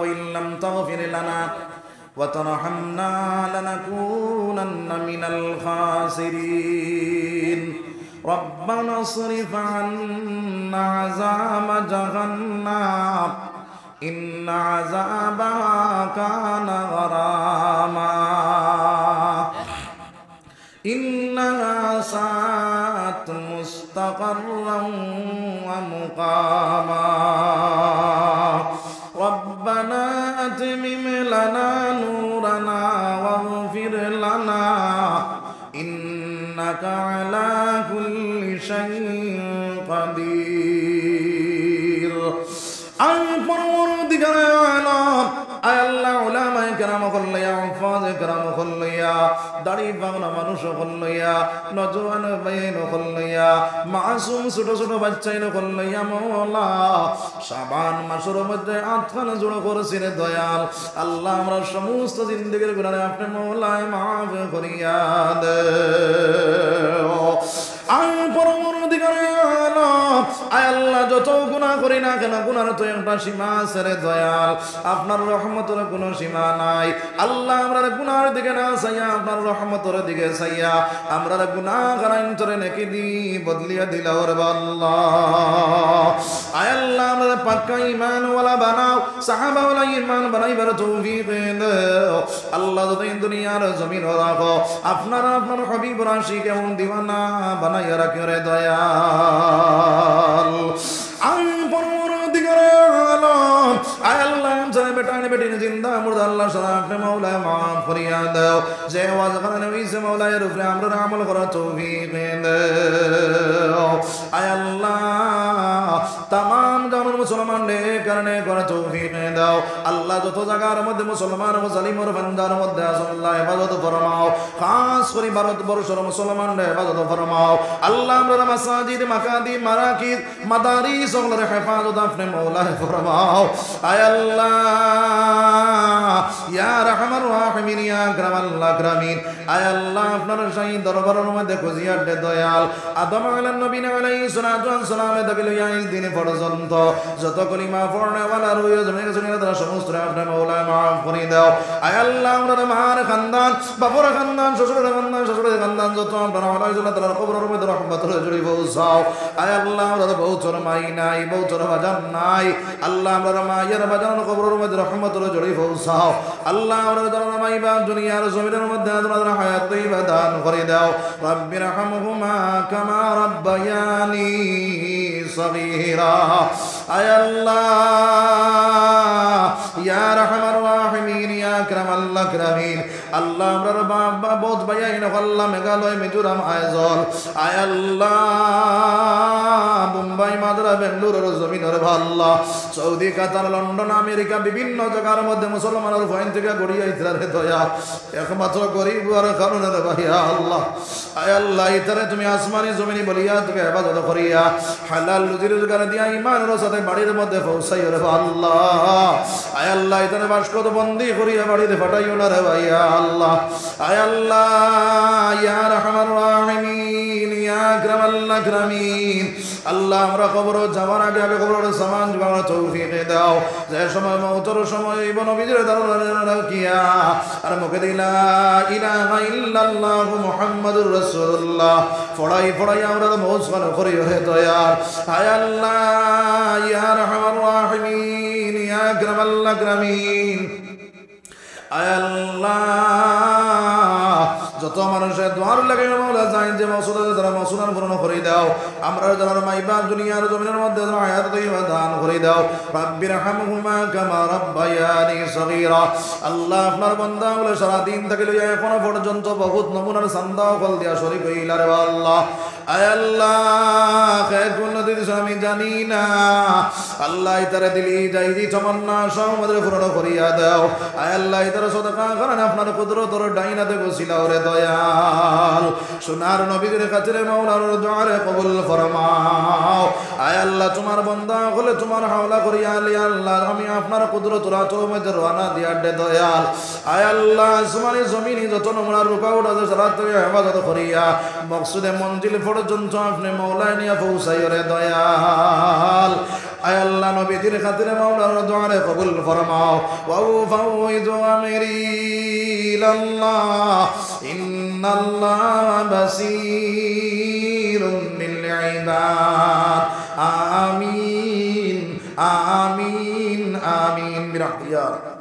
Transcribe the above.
وإن لم تغفر لنا وترحمنا لنكونن من الخاسرين ربنا اصرف عنا عذاب جهنم إن عذابها كان غراما إنها ساءت مستقرا ومقاما ربنا أتمم لنا نورنا واغفر لنا إنك على كل شيء قدير أي পরবর্তীকার আলম আয় আল্লাহ উলামায়ে কেরাম কল্লিয়া হুফাজে কেরাম কল্লিয়া দাড়ি পাগলা মানুষ কল্লিয়া নজওয়ান বাইন কল্লিয়া মাসুম ছোট ছোট বাচ্চাইন কল্লিয়া মওলা শাবান মাসের মধ্যে আটখানা জোড়া করেছেন দয়াল আল্লাহ আমরা সমস্ত জিন্দেগীর গুনাহ আপনি মওলায় মাফ করিয়া দেও আয় পরবর্তীকার আলম আয় আল্লাহ যত গুনাহ করি না কেন গুনার তো একটা সীমা আছে রে দয়াল আপনার রহমতের কোনো সীমা নাই আল্লাহ আমরা গুনার দিকে না চাইয়া আপনার রহমতের দিকে চাইয়া আমরা গুনাহগার অন্তরে নেকি দি বদলিয়া দিলাও রে আল্লাহ আয় আল্লাহ আমরা পাক্কা ঈমানওয়ালা বানাও সাহাবাওয়ালা ঈমান বানাইবার তৌফিক দাও আল্লাহ যত দুনিয়ার জমিন রাখো আপনার হাবিব রাশিক এমন দিওয়ানা বানাইয়া রাখিও রে দয়াল আয় পরবর্তীকার আলম আয় আল্লাহ জানে বেটানে বেটিনে জিন্দা মুর্দা আল্লাহ সারা আপনি মাওলা মাফ করিয়া দাও যে ওয়াজ করে নবী সে মাওলা এর উপরে আমরা আমল করার তৌফিক দাও আয় আল্লাহ तमाम জামান মুসলমানদের কারণে করার তৌফিক দাও আল্লাহ যত জায়গার মধ্যে মুসলমান মুসলিম ওর বান্দার মধ্যে আল্লাহ হেফাজত ফরমাও খাস করে ভারতবর্ষের মুসলমানদের হেফাজত ফরমাও আল্লাহ আমরা মাসাজিদ মাকাদি মারাকিদ মাদারিস ওগুলোর হেফাজত আপনি মাওলা ফরমাও আয় আল্লাহ ইয়া রাহমার রাহিমিন ইয়া আকরামাল আকরামিন আয় আল্লাহ আপনার শাহী দরবারের মধ্যে খুঁজিয়া দে দয়াল আদম আলাইহিস নবী আলাইহিস সালাতু ওয়াস সালাম থেকে লইয়া এই দিনে পর্যন্ত যত কলিমা পড়নেওয়ালা রয়েছে জমিনে জমিনে তারা সমস্ত আপনি মাওলা মাফ করে দাও আয় আল্লাহ আমরা মার খানদান বাবার খানদান শ্বশুরের খানদান শ্বশুরের খানদান যত আপনারা আল্লাহ তাআলার কবরের মধ্যে রহমতের জড়ি পৌঁছাও আয় আল্লাহ আমরা বউচর মাই নাই বউচর বাজান নাই আল্লাহ আমরা মায়ের বাজান কবরের মধ্যে রহমতের জড়ি পৌঁছাও আল্লাহ আমরা যারা মাইবা দুনিয়ার জমিনের মধ্যে আপনারা হায়াত তৈবা দান করে দাও রব্বির রহমহুমা কামা রাব্বায়ানি সগীরা আয় আল্লাহ ইয়া রাহমার রাহিমিন ইয়া আকরামাল আকরামিন আল্লাহ আমরার বাবা বহুত ভাইয়াইন আল্লাহ মেঘালয় মিজোরাম আইজল আয় আল্লাহ মুম্বাই মাদ্রা বেঙ্গালুরুর জমিনের আল্লাহ সৌদি কাতার লন্ডন আমেরিকা বিভিন্ন জায়গার মধ্যে মুসলমানের ভয় থেকে গড়িয়ে আইতরা রে দয়া একমাত্র গরিব আর কারণে রে ভাইয়া আল্লাহ আয় আল্লাহ ইতারে তুমি আসমানি জমিনি বলিয়া তুমি ইবাদত করিয়া হালাল রুজি রোজগার দিয়া ঈমানের সাথে বাড়ির মধ্যে পৌঁছাইও রে আল্লাহ আয় আল্লাহ ইতারে বাসকত বন্দী করিয়া বাড়িতে ফাটাইও না রে ভাইয়া আল্লাহ আয় আল্লাহ ইয়া রাহমার রাহিমিন ইয়া আকরামাল আকরামিন আল্লাহ আমরা কবর যাওয়ার আগে আগে কবরের সামান জোগাড় তৌফিক দাও যে সময় মওতের সময় ইবন নবীর দরবারে রাখিয়া আর মুখে দিলা ইলাহা ইল্লাল্লাহ মুহাম্মাদুর রাসূলুল্লাহ পড়াই পড়াই আমরা মওজ করি হে দয়াল আয় আল্লাহ ইয়া রাহমার রাহিমিন ইয়া আকরামাল আকরামিন আয় আল্লাহ যত মানুষের দোয়ার লাগে মাওলা যায় যে মাসুদের দ্বারা মাসুদান পূর্ণ করে দাও আমরা যারা মাইবা দুনিয়ার জমিনের মধ্যে হায়াত তৈবা দান করে দাও রাব্বির রহমহুমা কামা রাব্বায়ানি সগীরা আল্লাহ আপনার বান্দা বলে সারা দিন থেকে লইয়া এখনো পর্যন্ত বহুত নমুনার সান্দা ফল দিয়া শরীক হইলা রে আল্লাহ আয় আল্লাহ খায়র কোন দিস আমি জানি না আল্লাহ ইতারে দিলি যাইদি তমন্না সব আমাদের পূর্ণ করিয়া দাও আয় আল্লাহ ইতারে সদকা করেন আপনার কুদরতের ডাইনাতে বসিলাও রে দয়াল সোনার নবীর কাছে মাওলার দোয়ারে কবুল ফরমাও আয় আল্লাহ তোমার বান্দা হলে তোমার হাওলা করিয়া আলি আল্লাহ আমি আপনার কুদরতের আতর মধ্যে রওনা দিয়া দে দয়াল আয় আল্লাহ আসমানি জমিনি যত নোংরা রুকাওট আছে সারা থেকে হেফাজত করিয়া মকসুদে মঞ্জিল পর্যন্ত আপনি মাওলা নিয়া পৌঁছাইও রে দয়াল আয় আল্লাহ নবীজির খাতিরে মাওলার দোয়ারে কবুল ফরমাও ওয়া উফাউযু আমরি ইলাল্লাহ ইন্নাল্লাহা বাসীরুন বিল ইবাদ আমিন আমিন আমিন বিরহমাতিকা